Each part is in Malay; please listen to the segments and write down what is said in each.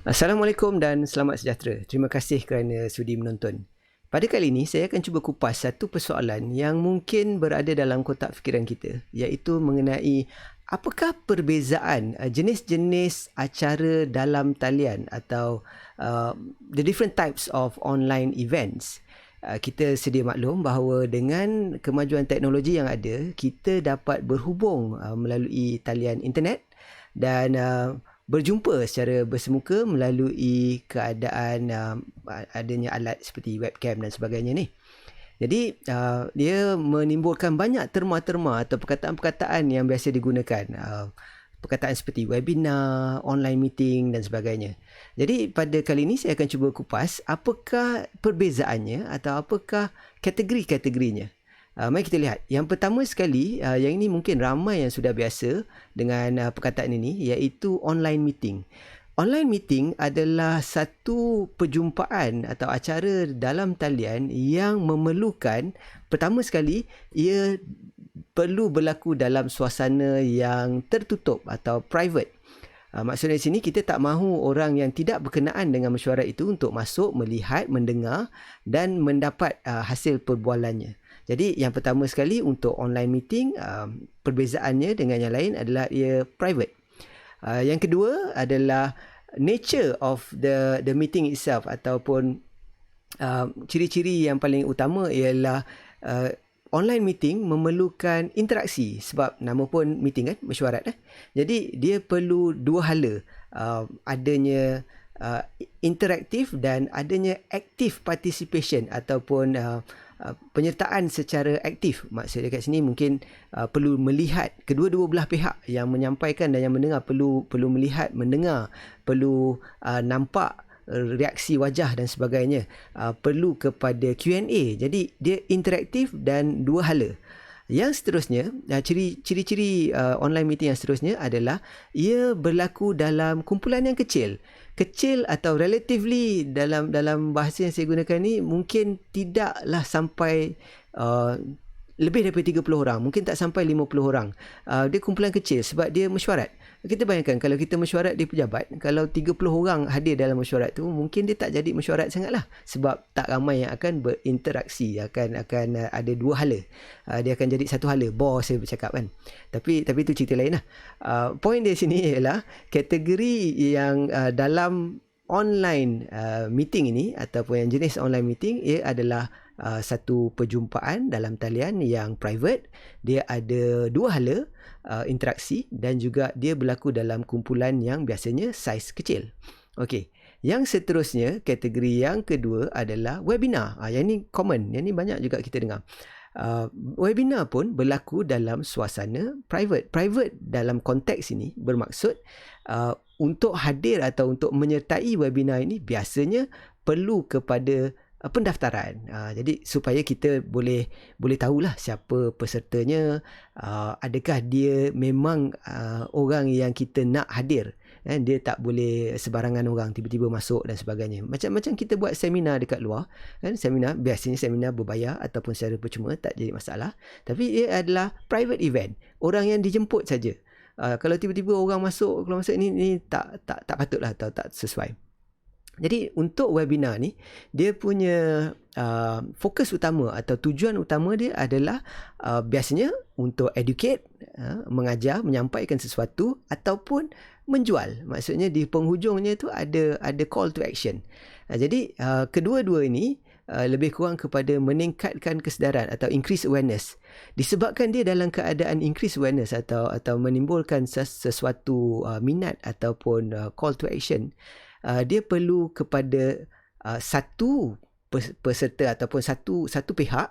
Assalamualaikum dan selamat sejahtera. Terima kasih kerana sudi menonton. Pada kali ini, saya akan cuba kupas satu persoalan yang mungkin berada dalam kotak fikiran kita, iaitu mengenai apakah perbezaan jenis-jenis acara dalam talian atau the different types of online events. Kita sedia maklum bahawa dengan kemajuan teknologi yang ada, kita dapat berhubung melalui talian internet dan berjumpa secara bersemuka melalui keadaan adanya alat seperti webcam dan sebagainya ni. Jadi dia menimbulkan banyak terma-terma atau perkataan-perkataan yang biasa digunakan. Perkataan seperti webinar, online meeting dan sebagainya. Jadi pada kali ini saya akan cuba kupas apakah perbezaannya atau apakah kategori-kategorinya. Mari kita lihat. Yang pertama sekali, yang ini mungkin ramai yang sudah biasa dengan perkataan ini, iaitu online meeting. Online meeting adalah satu perjumpaan atau acara dalam talian yang memerlukan, pertama sekali, ia perlu berlaku dalam suasana yang tertutup atau private. Maksudnya di sini kita tak mahu orang yang tidak berkenaan dengan mesyuarat itu untuk masuk, melihat, mendengar dan mendapat hasil perbualannya. Jadi yang pertama sekali untuk online meeting, perbezaannya dengan yang lain adalah ia private. Yang kedua adalah nature of the meeting itself ataupun ciri-ciri yang paling utama ialah online meeting memerlukan interaksi sebab nama pun meeting kan, mesyuarat. Jadi dia perlu dua hala, adanya interaktif dan adanya active participation ataupun penyertaan secara aktif. Maksudnya kat sini mungkin perlu melihat kedua-dua belah pihak yang menyampaikan dan yang mendengar perlu melihat, mendengar, perlu nampak reaksi wajah dan sebagainya, perlu kepada Q&A. Jadi dia interaktif dan dua hala. Yang seterusnya, ciri-ciri online meeting yang seterusnya adalah ia berlaku dalam kumpulan yang kecil. Kecil atau relatively dalam bahasa yang saya gunakan ni mungkin tidaklah sampai lebih daripada 30 orang, mungkin tak sampai 50 orang. Dia kumpulan kecil sebab dia mesyuarat. Kita bayangkan kalau kita mesyuarat di pejabat, kalau 30 orang hadir dalam mesyuarat tu, mungkin dia tak jadi mesyuarat sangatlah sebab tak ramai yang akan berinteraksi, akan ada dua hala. Dia akan jadi satu hala, bos saya bercakap kan. Tapi itu cerita lain lah. Poin dia sini ialah kategori yang dalam online meeting ini ataupun yang jenis online meeting, ia adalah satu perjumpaan dalam talian yang private. Dia ada dua hala interaksi dan juga dia berlaku dalam kumpulan yang biasanya saiz kecil. Okey. Yang seterusnya, kategori yang kedua adalah webinar. Yang ni common, yang ni banyak juga kita dengar. Webinar pun berlaku dalam suasana private. Private dalam konteks ini bermaksud untuk hadir atau untuk menyertai webinar ini biasanya perlu kepada pendaftaran. Jadi supaya kita boleh tahulah siapa pesertanya, adakah dia memang orang yang kita nak hadir. Dia tak boleh sebarangan orang tiba-tiba masuk dan sebagainya. Macam kita buat seminar dekat luar, seminar biasanya seminar berbayar ataupun secara percuma, tak jadi masalah. Tapi ia adalah private event. Orang yang dijemput saja. Kalau tiba-tiba orang masuk, kalau masuk ini tak patutlah atau tak sesuai. Jadi untuk webinar ni, dia punya fokus utama atau tujuan utama dia adalah biasanya untuk educate, mengajar, menyampaikan sesuatu ataupun menjual. Maksudnya di penghujungnya tu ada call to action. Jadi kedua-dua ini lebih kurang kepada meningkatkan kesedaran atau increase awareness. Disebabkan dia dalam keadaan increase awareness atau menimbulkan sesuatu minat ataupun call to action, dia perlu kepada satu peserta ataupun satu pihak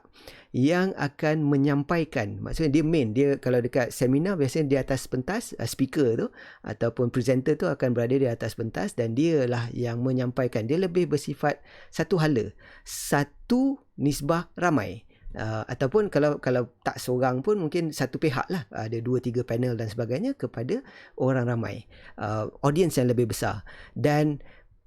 yang akan menyampaikan. Maksudnya dia kalau dekat seminar biasanya di atas pentas, speaker tu ataupun presenter tu akan berada di atas pentas dan dialah yang menyampaikan. Dia lebih bersifat satu hala, satu nisbah ramai. Ataupun kalau tak seorang pun mungkin satu pihak lah, ada 2-3 panel dan sebagainya kepada orang ramai, audience yang lebih besar. Dan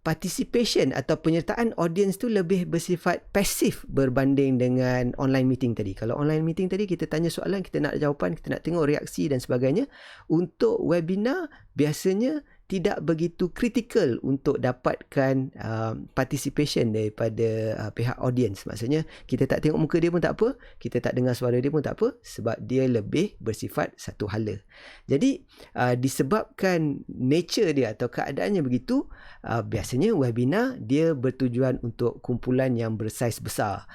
participation atau penyertaan audience tu lebih bersifat pasif berbanding dengan online meeting tadi. Kalau online meeting tadi kita tanya soalan, kita nak jawapan, kita nak tengok reaksi dan sebagainya. Untuk webinar biasanya tidak begitu kritikal untuk dapatkan participation daripada pihak audience. Maksudnya kita tak tengok muka dia pun tak apa, kita tak dengar suara dia pun tak apa, sebab dia lebih bersifat satu hala. Jadi disebabkan nature dia atau keadaannya begitu, biasanya webinar dia bertujuan untuk kumpulan yang bersaiz besar,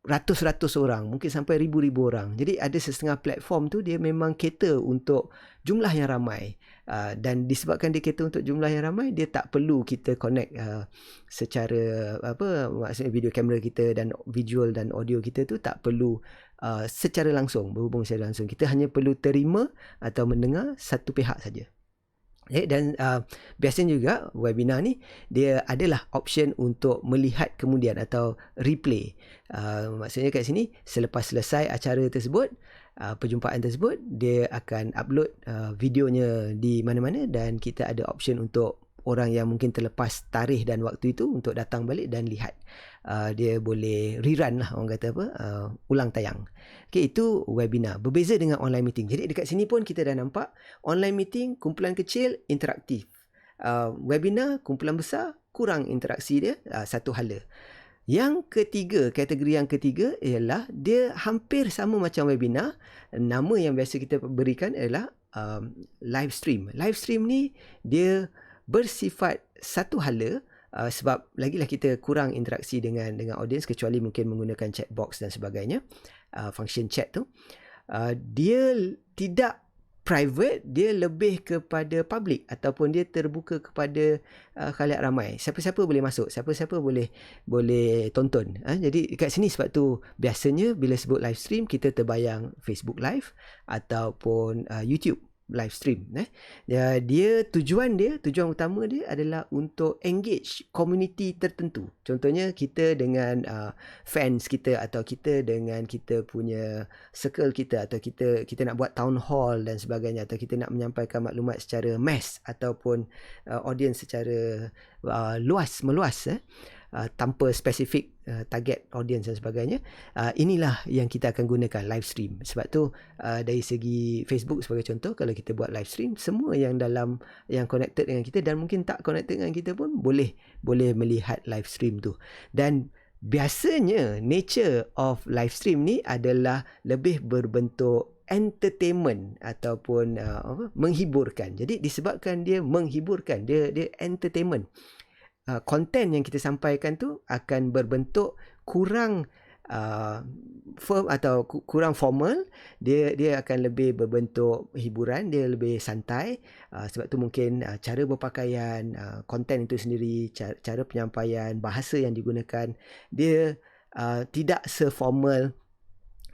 ratus-ratus orang, mungkin sampai ribu-ribu orang. Jadi ada setengah platform tu dia memang cater untuk jumlah yang ramai, dan disebabkan dia cater untuk jumlah yang ramai, dia tak perlu kita connect secara maksudnya video kamera kita dan visual dan audio kita tu tak perlu secara langsung, berhubung secara langsung. Kita hanya perlu terima atau mendengar satu pihak saja. Dan biasanya juga webinar ni dia adalah option untuk melihat kemudian atau replay. Maksudnya kat sini selepas selesai acara tersebut, perjumpaan tersebut, dia akan upload videonya di mana-mana, dan kita ada option untuk orang yang mungkin terlepas tarikh dan waktu itu untuk datang balik dan lihat. Dia boleh rerun lah, orang kata ulang tayang. Okay, itu webinar. Berbeza dengan online meeting. Jadi dekat sini pun kita dah nampak online meeting kumpulan kecil interaktif. Webinar kumpulan besar kurang interaksi dia, satu hala. Yang ketiga, kategori yang ketiga ialah dia hampir sama macam webinar. Nama yang biasa kita berikan adalah live stream. Live stream ni dia bersifat satu hala, sebab lagilah kita kurang interaksi dengan audience, kecuali mungkin menggunakan chat box dan sebagainya, function chat tu. Dia tidak private, dia lebih kepada public ataupun dia terbuka kepada khalayak ramai. Siapa-siapa boleh masuk, siapa-siapa boleh tonton. Jadi kat sini sebab tu biasanya bila sebut live stream kita terbayang Facebook Live ataupun YouTube live stream. Tujuan utama dia adalah untuk engage community tertentu. Contohnya kita dengan fans kita, atau kita dengan kita punya circle kita, atau kita nak buat town hall dan sebagainya, atau kita nak menyampaikan maklumat secara mass ataupun audience secara meluas, tanpa spesifik target audience dan sebagainya. Inilah yang kita akan gunakan live stream. Sebab tu dari segi Facebook sebagai contoh, kalau kita buat live stream, semua yang connected dengan kita dan mungkin tak connected dengan kita pun boleh melihat live stream tu. Dan biasanya nature of live stream ni adalah lebih berbentuk entertainment ataupun menghiburkan. Jadi disebabkan dia menghiburkan, dia entertainment, konten yang kita sampaikan tu akan berbentuk kurang firm atau kurang formal. Dia akan lebih berbentuk hiburan, dia lebih santai. Sebab tu mungkin cara berpakaian, konten itu sendiri, cara penyampaian, bahasa yang digunakan, dia tidak seformal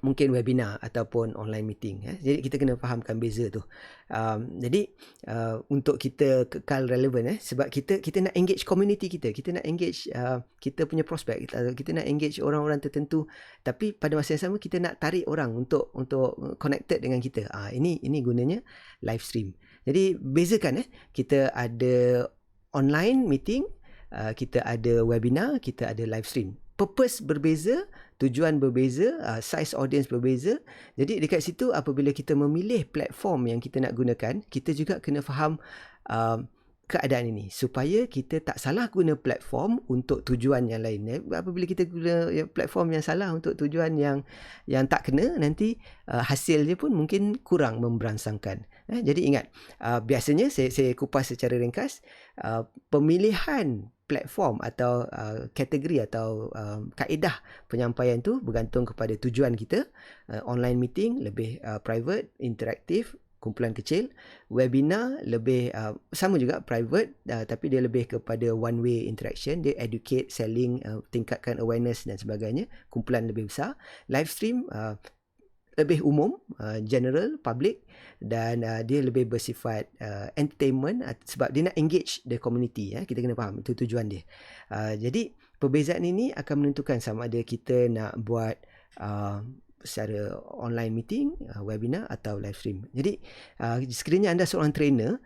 mungkin webinar ataupun online meeting. Jadi kita kena fahamkan beza tu. Jadi untuk kita kekal relevan, sebab kita nak engage community kita nak engage kita punya prospek, kita nak engage orang-orang tertentu, tapi pada masa yang sama kita nak tarik orang untuk connected dengan kita. Ini gunanya live stream. Jadi bezakan, kita ada online meeting, kita ada webinar, kita ada live stream. Purpose berbeza, tujuan berbeza, size audience berbeza. Jadi dekat situ apabila kita memilih platform yang kita nak gunakan, kita juga kena faham keadaan ini supaya kita tak salah guna platform untuk tujuan yang lain. Apabila kita guna platform yang salah untuk tujuan yang tak kena, nanti hasilnya pun mungkin kurang memberansangkan. Jadi ingat, biasanya saya kupas secara ringkas, pemilihan platform atau kategori atau kaedah penyampaian tu bergantung kepada tujuan kita. Online meeting lebih private, interaktif, kumpulan kecil. Webinar lebih sama juga private, tapi dia lebih kepada one way interaction. Dia educate, selling, tingkatkan awareness dan sebagainya. Kumpulan lebih besar. Live stream lebih umum, general, public, dan dia lebih bersifat entertainment, sebab dia nak engage the community. Kita kena faham itu tujuan dia. Jadi perbezaan ini akan menentukan sama ada kita nak buat secara online meeting, webinar atau live stream. Jadi sekiranya anda seorang trainer,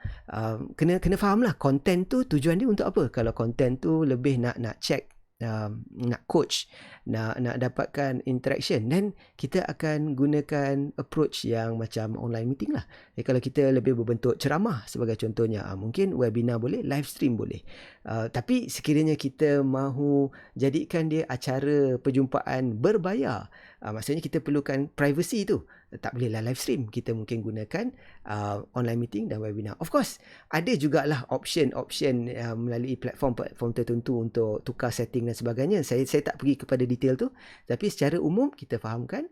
kena fahamlah konten tu tujuan dia untuk apa. Kalau konten tu lebih nak check, nak coach nak dapatkan interaction, dan kita akan gunakan approach yang macam online meeting lah. Kalau kita lebih berbentuk ceramah sebagai contohnya, mungkin webinar boleh, live stream boleh. Tapi sekiranya kita mahu jadikan dia acara perjumpaan berbayar, maksudnya kita perlukan privacy tu, tak bolehlah live stream. Kita mungkin gunakan online meeting dan webinar. Of course, ada jugalah option melalui platform tertentu untuk tukar setting dan sebagainya. Saya tak pergi kepada detail tu, tapi secara umum kita fahamkan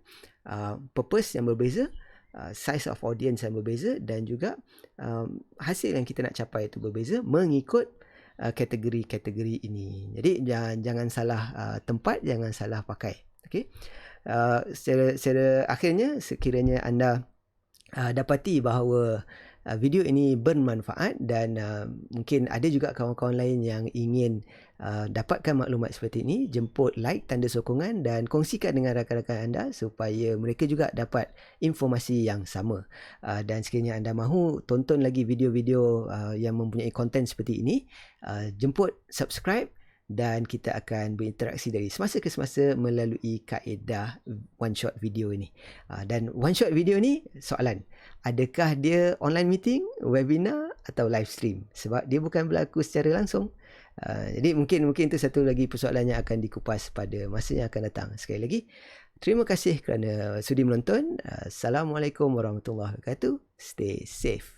purpose yang berbeza, size of audience yang berbeza, dan juga hasil yang kita nak capai itu berbeza mengikut kategori-kategori ini. Jadi jangan salah tempat, jangan salah pakai. Okey. Secara akhirnya, sekiranya anda dapati bahawa video ini bermanfaat dan mungkin ada juga kawan-kawan lain yang ingin dapatkan maklumat seperti ini, jemput like tanda sokongan dan kongsikan dengan rakan-rakan anda supaya mereka juga dapat informasi yang sama. Dan sekiranya anda mahu tonton lagi video-video yang mempunyai konten seperti ini, jemput subscribe, dan kita akan berinteraksi dari semasa ke semasa melalui kaedah one shot video ini. Dan one shot video ni, soalan, adakah dia online meeting, webinar atau live stream? Sebab dia bukan berlaku secara langsung. Jadi mungkin itu satu lagi persoalan yang akan dikupas pada masa yang akan datang. Sekali lagi, terima kasih kerana sudi menonton. Assalamualaikum warahmatullahi wabarakatuh. Stay safe.